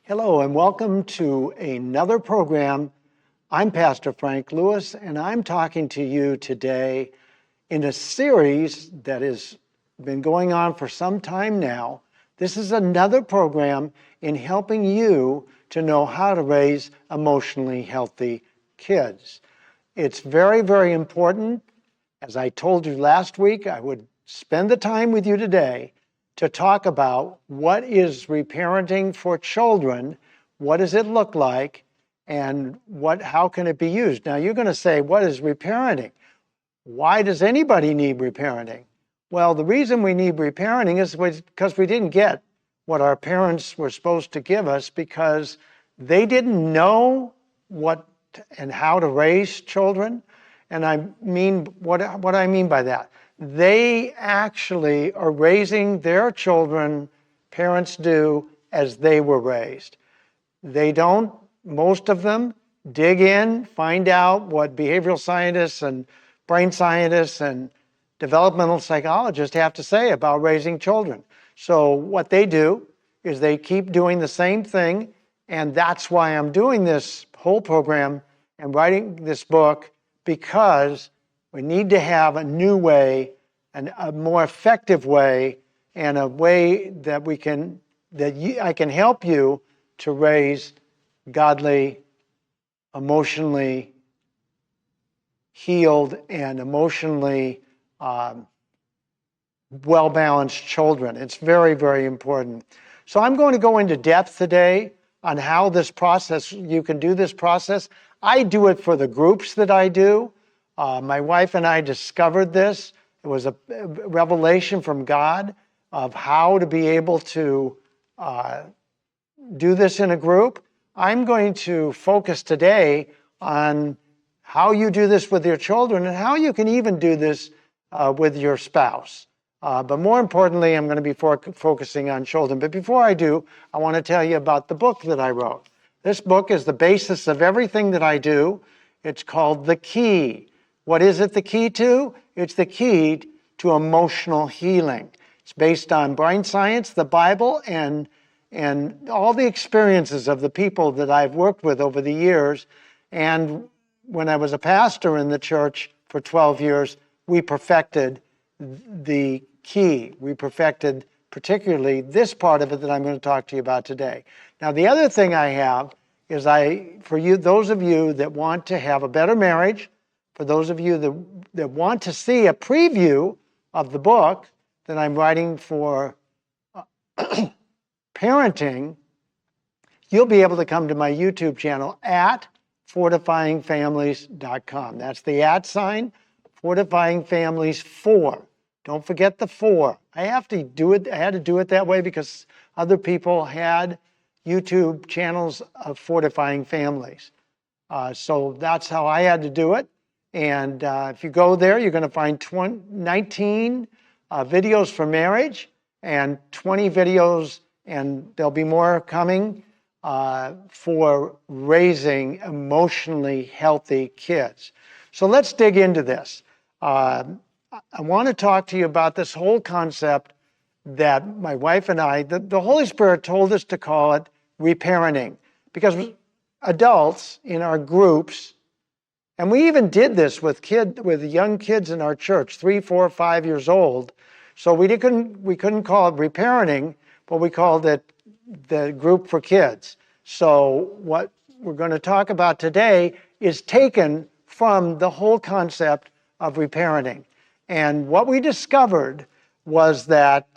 Hello and welcome to another program. I'm Pastor Frank Lewis and I'm talking to you today in a series that has been going on for some time now. This is another program in helping you to know how to raise emotionally healthy kids. It's very, very important. As I told you last week, I would spend the time with you today to talk about what is reparenting for children, what does it look like, and how can it be used? Now you're going to say, what is reparenting? Why does anybody need reparenting? Well, the reason we need reparenting is because we didn't get what our parents were supposed to give us because they didn't know what and how to raise children. And I mean, what I mean by that, they actually are raising their children, parents do, as they were raised. They don't, most of them, dig in, find out what behavioral scientists and brain scientists and developmental psychologists have to say about raising children. So what they do is they keep doing the same thing, and that's why I'm doing this whole program and writing this book, because we need to have a new way, and a more effective way, and a way that I can help you to raise godly, emotionally healed, and emotionally well-balanced children. It's very, very important. So I'm going to go into depth today on how this process, you can do this process. I do it for the groups that I do. My wife and I discovered this. It was a revelation from God of how to be able to do this in a group. I'm going to focus today on how you do this with your children and how you can even do this with your spouse. But more importantly, I'm going to be focusing on children. But before I do, I want to tell you about the book that I wrote. This book is the basis of everything that I do. It's called The Key. What is it the key to? It's the key to emotional healing. It's based on brain science, the Bible, and all the experiences of the people that I've worked with over the years. And when I was a pastor in the church for 12 years, we perfected the key. We perfected particularly this part of it that I'm going to talk to you about today. Now, the other thing I have is those of you that want to have a better marriage, for those of you that want to see a preview of the book that I'm writing for parenting, you'll be able to come to my YouTube channel at fortifyingfamilies.com. That's the @ sign, Fortifying Families 4. Don't forget the 4. I had to do it that way because other people had YouTube channels of Fortifying Families. So that's how I had to do it. And if you go there, you're going to find 19 videos for marriage and 20 videos, and there'll be more coming for raising emotionally healthy kids. So let's dig into this. I want to talk to you about this whole concept that my wife and I, the Holy Spirit told us to call it reparenting, because adults in our groups, and we even did this with young kids in our church, 3, 4, 5 years old. So we couldn't call it reparenting, but we called it the group for kids. So what we're going to talk about today is taken from the whole concept of reparenting. And what we discovered was that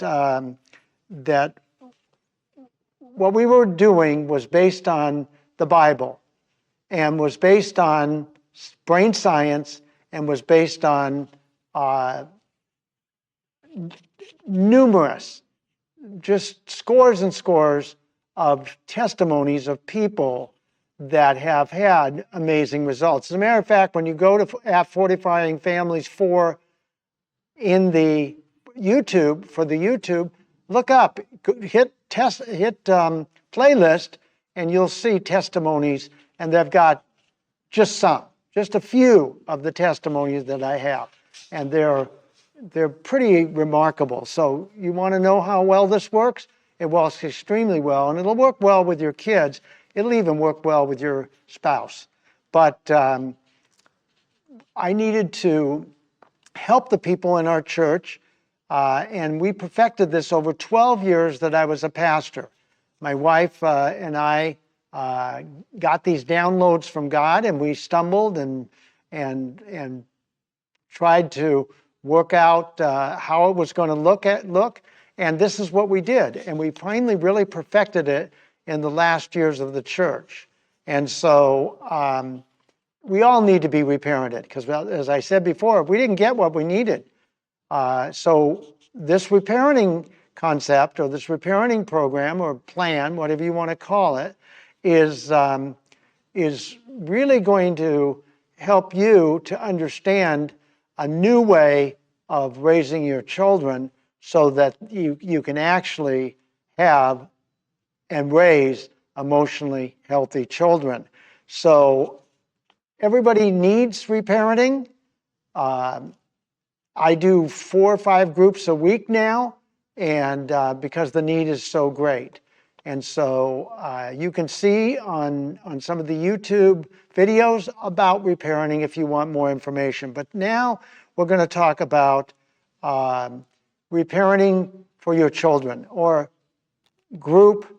what we were doing was based on the Bible, and was based on brain science, and was based on numerous, just scores and scores of testimonies of people that have had amazing results. As a matter of fact, when you go to Fortifying Families 4 in the YouTube, look up, hit playlist, and you'll see testimonies, and they've got just a few of the testimonies that I have, and they're pretty remarkable. So you want to know how well this works? It works extremely well, and it'll work well with your kids. It'll even work well with your spouse. But I needed to help the people in our church, and we perfected this over 12 years that I was a pastor. My wife and I got these downloads from God, and we stumbled and tried to work out how it was going to look, and this is what we did. And we finally really perfected it in the last years of the church. And so we all need to be reparented because, as I said before, we didn't get what we needed. So this reparenting concept or this reparenting program or plan, whatever you want to call it, is really going to help you to understand a new way of raising your children so that you can actually have and raise emotionally healthy children. So everybody needs reparenting. I do 4 or 5 groups a week now, and because the need is so great. And so you can see on some of the YouTube videos about reparenting if you want more information. But now we're going to talk about reparenting for your children or group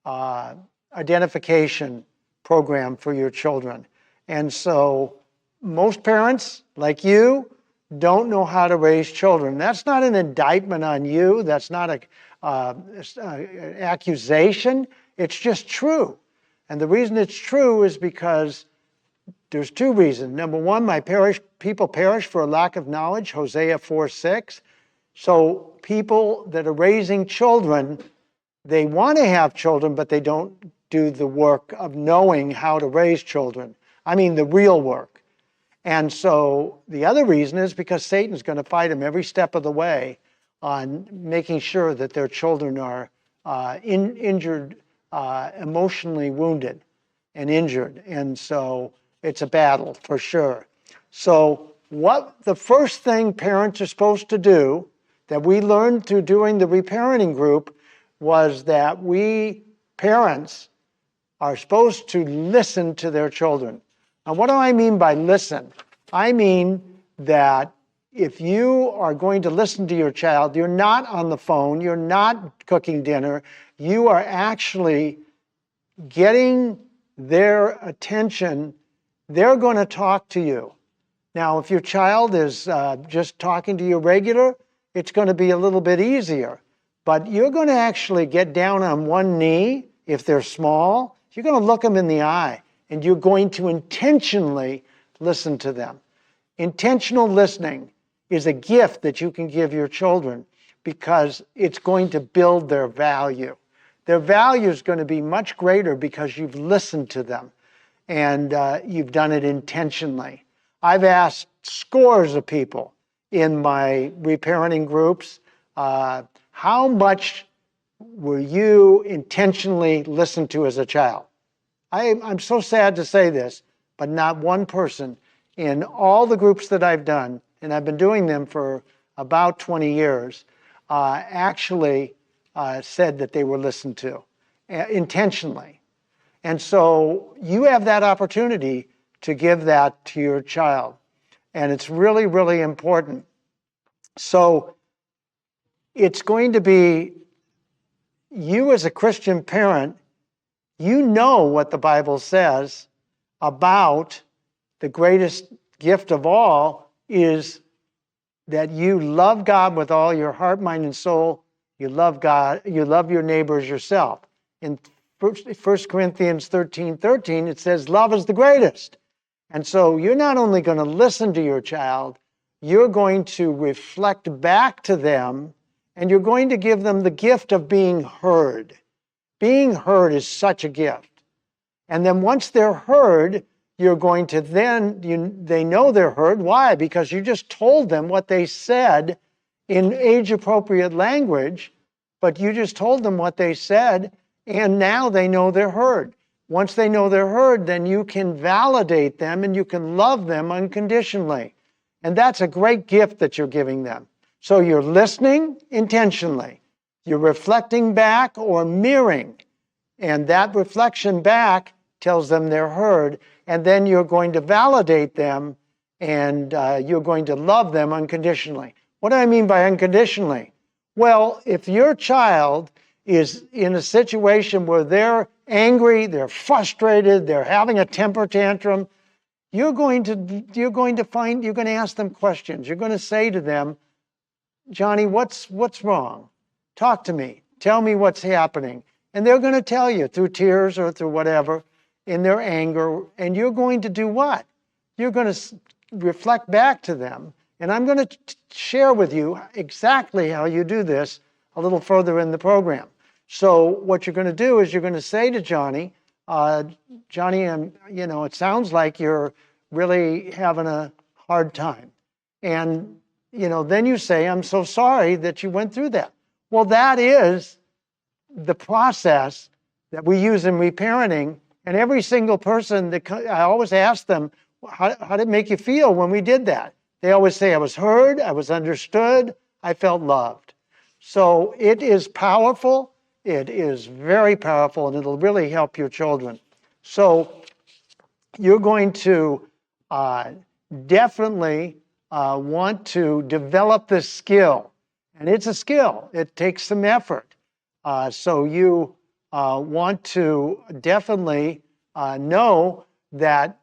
identification program for your children. And so most parents, like you, don't know how to raise children. That's not an indictment on you. That's not an accusation. It's just true. And the reason it's true is because there's 2 reasons. Number one, people perish for a lack of knowledge, Hosea 4:6. So people that are raising children, they want to have children, but they don't do the work of knowing how to raise children. I mean the real work. And so the other reason is because Satan's going to fight them every step of the way on making sure that their children are injured, emotionally wounded and injured. And so it's a battle for sure. So what the first thing parents are supposed to do that we learned through doing the reparenting group was that we parents are supposed to listen to their children. Now, what do I mean by listen? I mean that if you are going to listen to your child, you're not on the phone, you're not cooking dinner, you are actually getting their attention. They're going to talk to you. Now, if your child is just talking to you regular, it's going to be a little bit easier. But you're going to actually get down on one knee if they're small. You're going to look them in the eye, and you're going to intentionally listen to them. Intentional listening is a gift that you can give your children because it's going to build their value. Their value is going to be much greater because you've listened to them and you've done it intentionally. I've asked scores of people in my reparenting groups, how much were you intentionally listened to as a child? I'm so sad to say this, but not one person in all the groups that I've done, and I've been doing them for about 20 years, actually said that they were listened to intentionally. And so you have that opportunity to give that to your child. And it's really, really important. So it's going to be you as a Christian parent, you know what the Bible says about the greatest gift of all is that you love God with all your heart, mind, and soul. You love God, you love your neighbor as yourself. In 1 Corinthians 13:13, it says love is the greatest. And so you're not only going to listen to your child, you're going to reflect back to them, and you're going to give them the gift of being heard. Being heard is such a gift. And then once they're heard, you're going to they know they're heard. Why? Because you just told them what they said in age-appropriate language, but you just told them what they said, and now they know they're heard. Once they know they're heard, then you can validate them and you can love them unconditionally. And that's a great gift that you're giving them. So you're listening intentionally. You're reflecting back or mirroring. And that reflection back tells them they're heard. And then you're going to validate them, and you're going to love them unconditionally. What do I mean by unconditionally? Well, if your child is in a situation where they're angry, they're frustrated, they're having a temper tantrum, you're going to ask them questions. You're going to say to them, Johnny, what's wrong? Talk to me. Tell me what's happening. And they're going to tell you through tears or through whatever, in their anger. And you're going to do what? You're going to reflect back to them. And I'm going to share with you exactly how you do this a little further in the program. So what you're going to do is you're going to say to Johnny, Johnny, it sounds like you're really having a hard time. And, then you say, I'm so sorry that you went through that. Well, that is the process that we use in reparenting. And every single person I always ask them, how did it make you feel when we did that? They always say, I was heard, I was understood, I felt loved. So it is powerful. It is very powerful, and it'll really help your children. So you're going to definitely want to develop this skill. And it's a skill. It takes some effort. So you want to definitely know that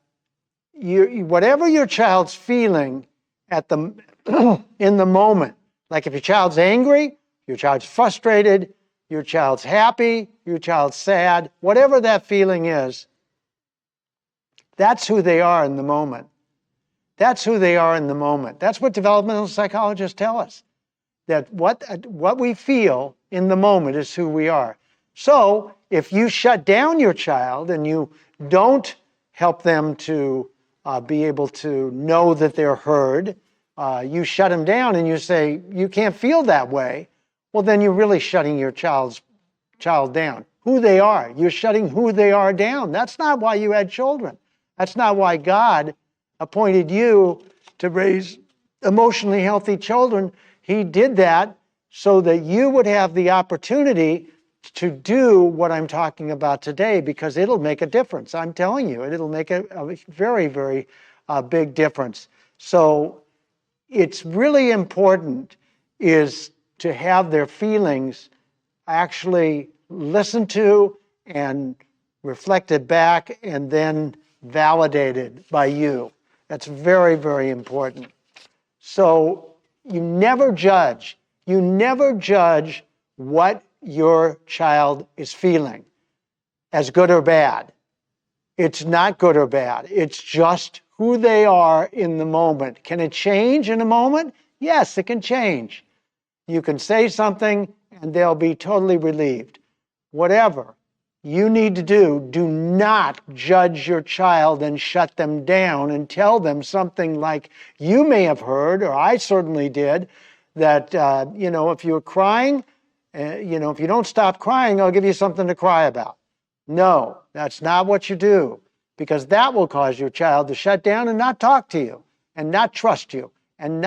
whatever your child's feeling in the moment, like if your child's angry, your child's frustrated, your child's happy, your child's sad, whatever that feeling is, that's who they are in the moment. That's who they are in the moment. That's what developmental psychologists tell us, that what we feel in the moment is who we are. So if you shut down your child and you don't help them to be able to know that they're heard, you shut them down and you say, you can't feel that way, well, then you're really shutting your child down. Who they are. You're shutting who they are down. That's not why you had children. That's not why God appointed you to raise emotionally healthy children. He did that so that you would have the opportunity to do what I'm talking about today, because it'll make a difference. I'm telling you, it'll make a very, very big difference. So it's really important is to have their feelings actually listened to and reflected back and then validated by you. That's very, very important. So you never judge. You never judge what your child is feeling as good or bad. It's not good or bad. It's just who they are in the moment. Can it change in a moment? Yes, it can change. You can say something and they'll be totally relieved. Whatever you need to do not judge your child and shut them down and tell them something like you may have heard, or I certainly did, that, if you're crying, if you don't stop crying, I'll give you something to cry about. No, that's not what you do, because that will cause your child to shut down and not talk to you and not trust you, and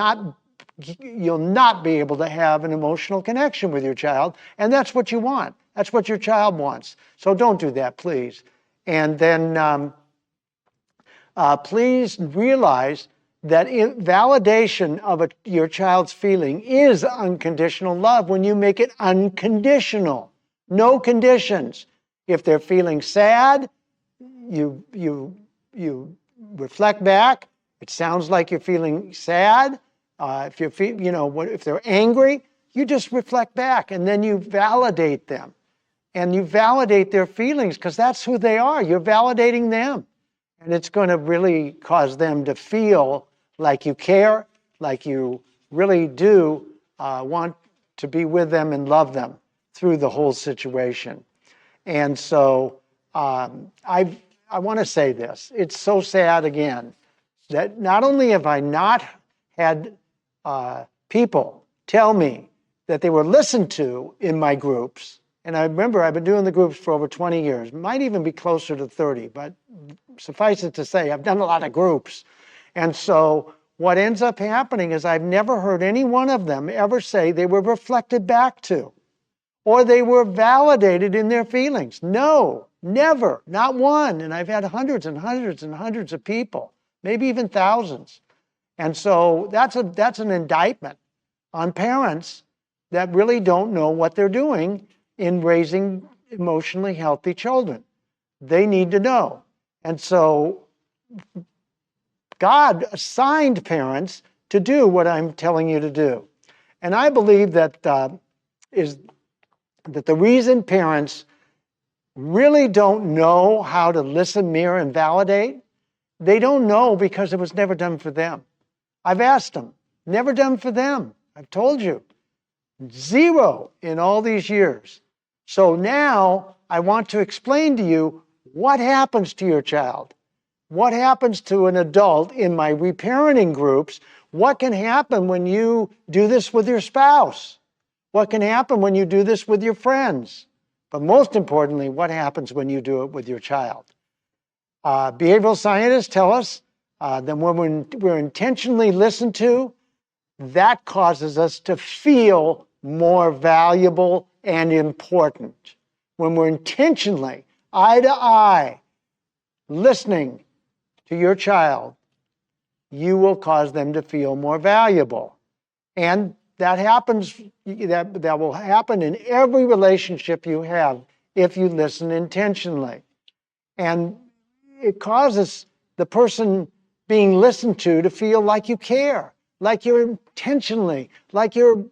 you'll not be able to have an emotional connection with your child. And that's what you want. That's what your child wants. So don't do that, please. And then please realize that validation of your child's feeling is unconditional love when you make it unconditional. No conditions. If they're feeling sad, you reflect back. It sounds like you're feeling sad. If they're angry, you just reflect back and then you validate them. And you validate their feelings because that's who they are. You're validating them. And it's going to really cause them to feel like you care, like you really do want to be with them and love them through the whole situation. And so I want to say this. It's so sad, again, that not only have I not had people tell me that they were listened to in my groups, and I remember I've been doing the groups for over 20 years, might even be closer to 30, but suffice it to say, I've done a lot of groups. And so what ends up happening is I've never heard any one of them ever say they were reflected back to, or they were validated in their feelings. No, never, not one. And I've had hundreds and hundreds and hundreds of people, maybe even thousands. And so that's an indictment on parents that really don't know what they're doing in raising emotionally healthy children. They need to know. And so God assigned parents to do what I'm telling you to do. And I believe that the reason parents really don't know how to listen, mirror, and validate, they don't know because it was never done for them. I've asked them, never done for them. I've told you, zero in all these years. So now I want to explain to you what happens to your child. What happens to an adult in my reparenting groups? What can happen when you do this with your spouse? What can happen when you do this with your friends? But most importantly, what happens when you do it with your child? Behavioral scientists tell us that when we're intentionally listened to, that causes us to feel more valuable and important. When we're intentionally, eye to eye, listening to your child, you will cause them to feel more valuable. And that happens, that will happen in every relationship you have if you listen intentionally. And it causes the person being listened to feel like you care, like you're intentionally, like you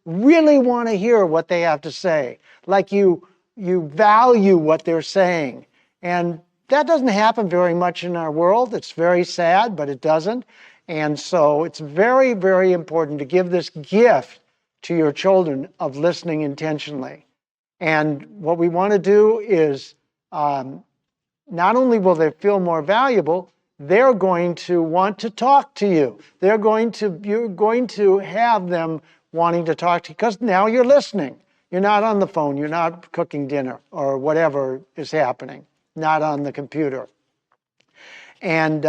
really want to hear what they have to say, like you value what they're saying. And that doesn't happen very much in our world. It's very sad, but it doesn't. And so it's very, very important to give this gift to your children of listening intentionally. And what we want to do is not only will they feel more valuable, they're going to want to talk to you. You're going to have them wanting to talk to you because now you're listening. You're not on the phone. You're not cooking dinner or whatever is happening, not on the computer. And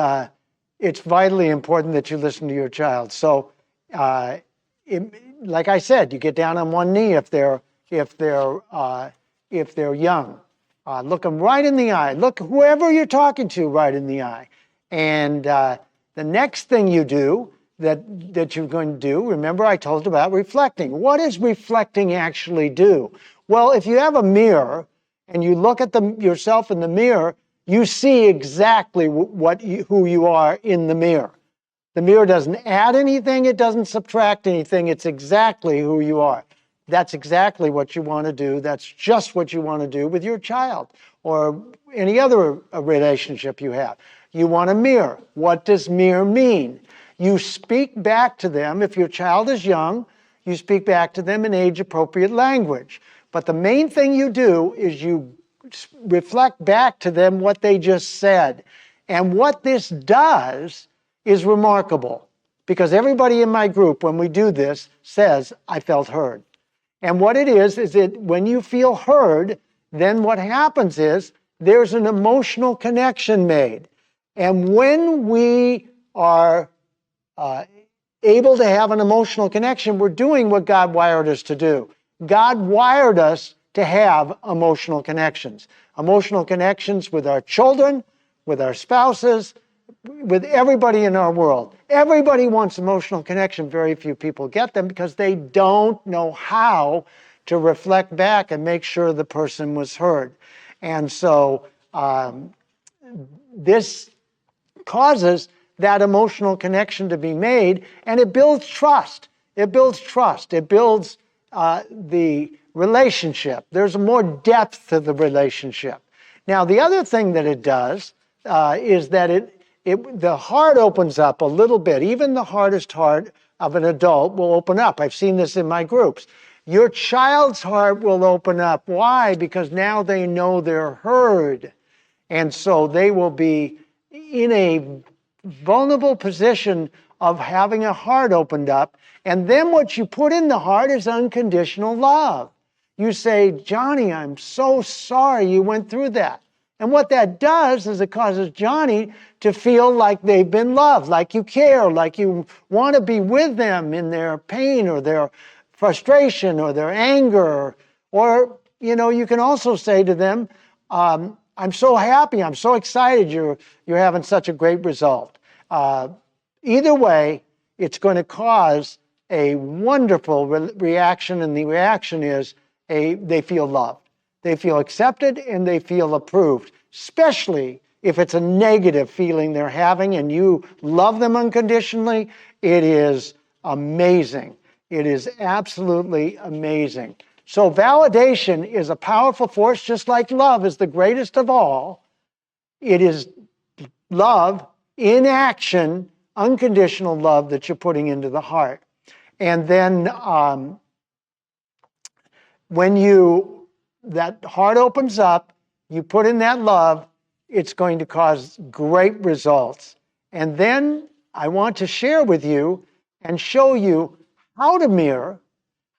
it's vitally important that you listen to your child. So, like I said, you get down on one knee if they're young. Look them right in the eye. Look whoever you're talking to right in the eye. And the next thing you do that you're going to do, remember I told you about reflecting. What does reflecting actually do? Well, if you have a mirror and you look at yourself in the mirror, you see exactly who you are in the mirror. The mirror doesn't add anything. It doesn't subtract anything. It's exactly who you are. That's exactly what you want to do. That's just what you want to do with your child or any other relationship you have. You want to mirror. What does mirror mean? You speak back to them. If your child is young, you speak back to them in age-appropriate language. But the main thing you do is you reflect back to them what they just said. And what this does is remarkable because everybody in my group, when we do this, says, I felt heard. And what it is that when you feel heard, then what happens is there's an emotional connection made. And when we are able to have an emotional connection, we're doing what God wired us to do. God wired us to have emotional connections. Emotional connections with our children, with our spouses, with everybody in our world. Everybody wants emotional connection. Very few people get them because they don't know how to reflect back and make sure the person was heard. And so this causes that emotional connection to be made, and it builds trust. It builds trust. It builds the relationship. There's more depth to the relationship. Now, the other thing that it does is that the heart opens up a little bit. Even the hardest heart of an adult will open up. I've seen this in my groups. Your child's heart will open up. Why? Because now they know they're heard. And so they will be in a vulnerable position of having a heart opened up. And then what you put in the heart is unconditional love. You say, Johnny, I'm so sorry you went through that. And what that does is it causes Johnny to feel like they've been loved, like you care, like you want to be with them in their pain or their frustration or their anger Or, you can also say to them, I'm so happy, I'm so excited you're having such a great result. Either way, it's going to cause a wonderful reaction, and the reaction is they feel loved. They feel accepted and they feel approved, especially if it's a negative feeling they're having and you love them unconditionally. It is amazing. It is absolutely amazing. So validation is a powerful force, just like love is the greatest of all. It is love in action, unconditional love that you're putting into the heart. And then when that heart opens up, you put in that love, it's going to cause great results. And then I want to share with you and show you how to mirror,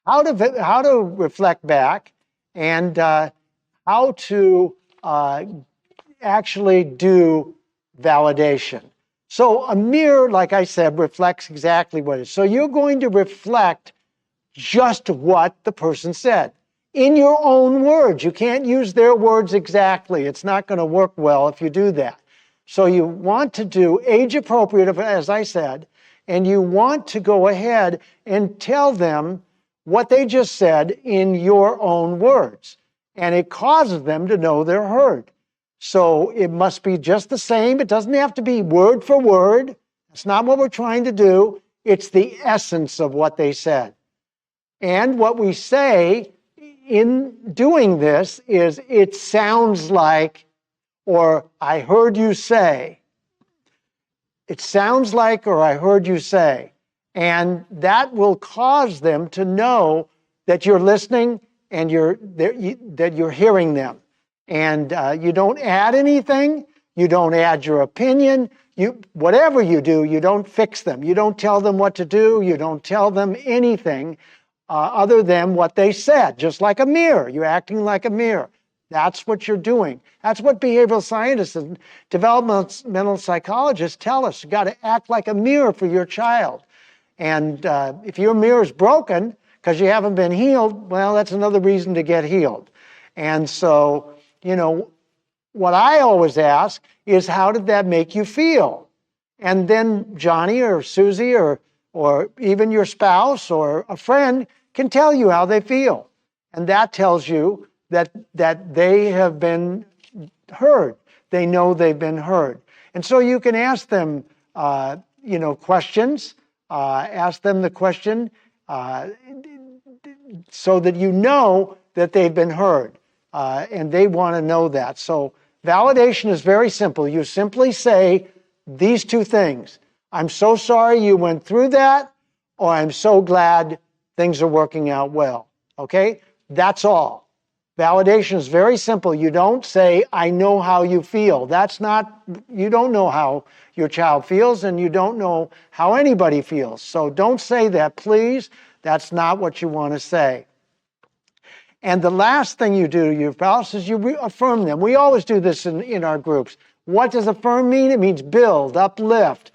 how to reflect back, and how to actually do validation. So a mirror, like I said, reflects exactly what it is. So you're going to reflect just what the person said in your own words. You can't use their words exactly. It's not going to work well if you do that. So you want to do age appropriate, as I said, and you want to go ahead and tell them what they just said in your own words. And it causes them to know they're heard. So it must be just the same. It doesn't have to be word for word. That's not what we're trying to do. It's the essence of what they said. And what we say in doing this is, it sounds like, or I heard you say. It sounds like, or I heard you say. And that will cause them to know that you're listening and that you're hearing them. And you don't add anything. You don't add your opinion. Whatever you do, you don't fix them. You don't tell them what to do. You don't tell them anything other than what they said, just like a mirror. You're acting like a mirror. That's what you're doing. That's what behavioral scientists and developmental psychologists tell us. You've got to act like a mirror for your child. And if your mirror is broken because you haven't been healed, well, that's another reason to get healed. And so, what I always ask is, how did that make you feel? And then Johnny or Susie or even your spouse or a friend can tell you how they feel. And that tells you that they have been heard. They know they've been heard. And so you can ask them, questions. Ask them the question so that you know that they've been heard. And they want to know that. So validation is very simple. You simply say these two things. I'm so sorry you went through that, or I'm so glad things are working out well. Okay? That's all. Validation is very simple. You don't say, I know how you feel. You don't know how your child feels, and you don't know how anybody feels. So don't say that, please. That's not what you want to say. And the last thing you do to your spouse is you affirm them. We always do this in our groups. What does affirm mean? It means build, uplift,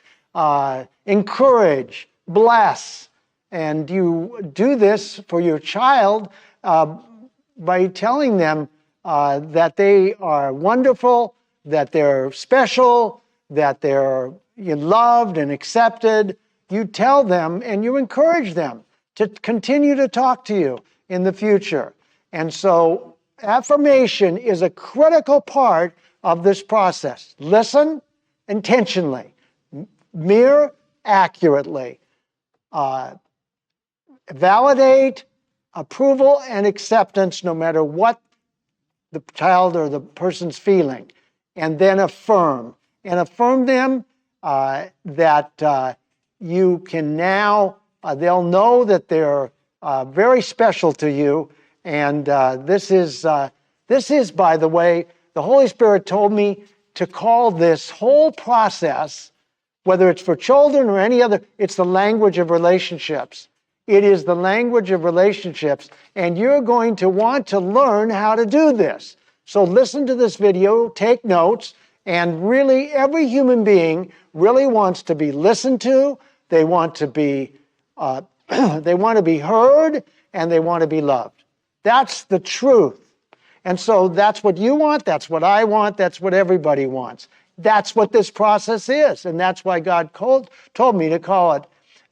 encourage, bless. And you do this for your child by telling them that they are wonderful, that they're special, that they're loved and accepted. You tell them and you encourage them to continue to talk to you in the future. And so affirmation is a critical part of this process. Listen intentionally, mirror accurately, validate approval and acceptance no matter what the child or the person's feeling, and then affirm. And affirm them that you can now, they'll know that they're very special to you. And this is, by the way, the Holy Spirit told me to call this whole process, whether it's for children or any other, it's the language of relationships. It is the language of relationships, and you're going to want to learn how to do this. So listen to this video, take notes, and really every human being really wants to be listened to. They want to be, they want to be heard, and they want to be loved. That's the truth. And so that's what you want, that's what I want, that's what everybody wants. That's what this process is. And that's why God told me to call it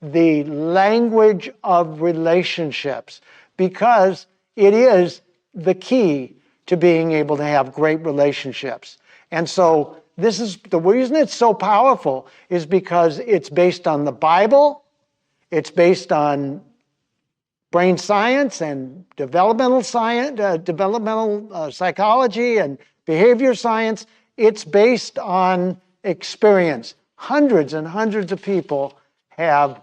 the language of relationships, because it is the key to being able to have great relationships. And so this is the reason it's so powerful, is because it's based on the Bible, it's based on brain science and developmental science, developmental psychology and behavior science. It's based on experience. Hundreds and hundreds of people have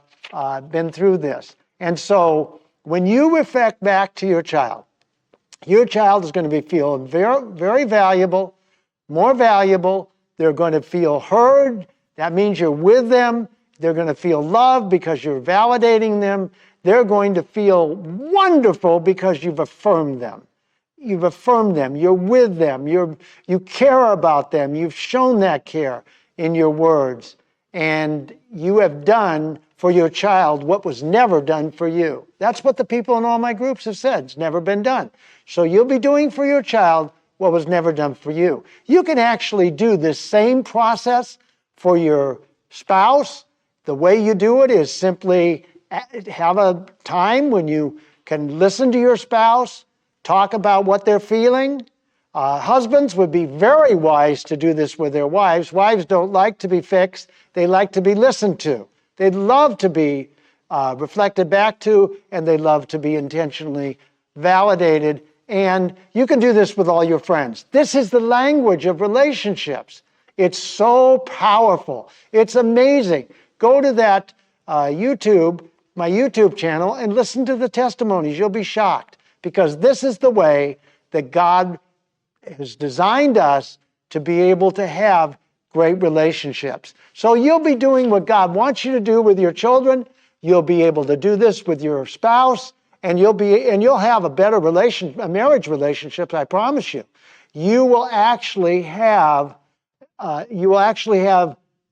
been through this. And so when you reflect back to your child is going to be feeling very, very valuable, more valuable. They're going to feel heard. That means you're with them. They're going to feel loved because you're validating them. They're going to feel wonderful because you've affirmed them. You've affirmed them. You're with them. You care about them. You've shown that care in your words. And you have done for your child what was never done for you. That's what the people in all my groups have said. It's never been done. So you'll be doing for your child what was never done for you. You can actually do this same process for your spouse. The way you do it is simply have a time when you can listen to your spouse, talk about what they're feeling. Husbands would be very wise to do this with their wives. Wives don't like to be fixed. They like to be listened to. They'd love to be reflected back to, and they love to be intentionally validated. And you can do this with all your friends. This is the language of relationships. It's so powerful. It's amazing. Go to that my YouTube channel, and listen to the testimonies. You'll be shocked, because this is the way that God has designed us to be able to have great relationships. So you'll be doing what God wants you to do with your children. You'll be able to do this with your spouse, and you'll have a better marriage relationship, I promise you. You will actually have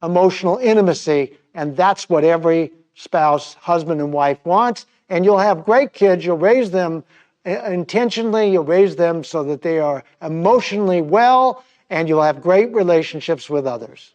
emotional intimacy, and that's what every spouse, husband and wife wants. And you'll have great kids. You'll raise them intentionally. You'll raise them so that they are emotionally well, and you'll have great relationships with others.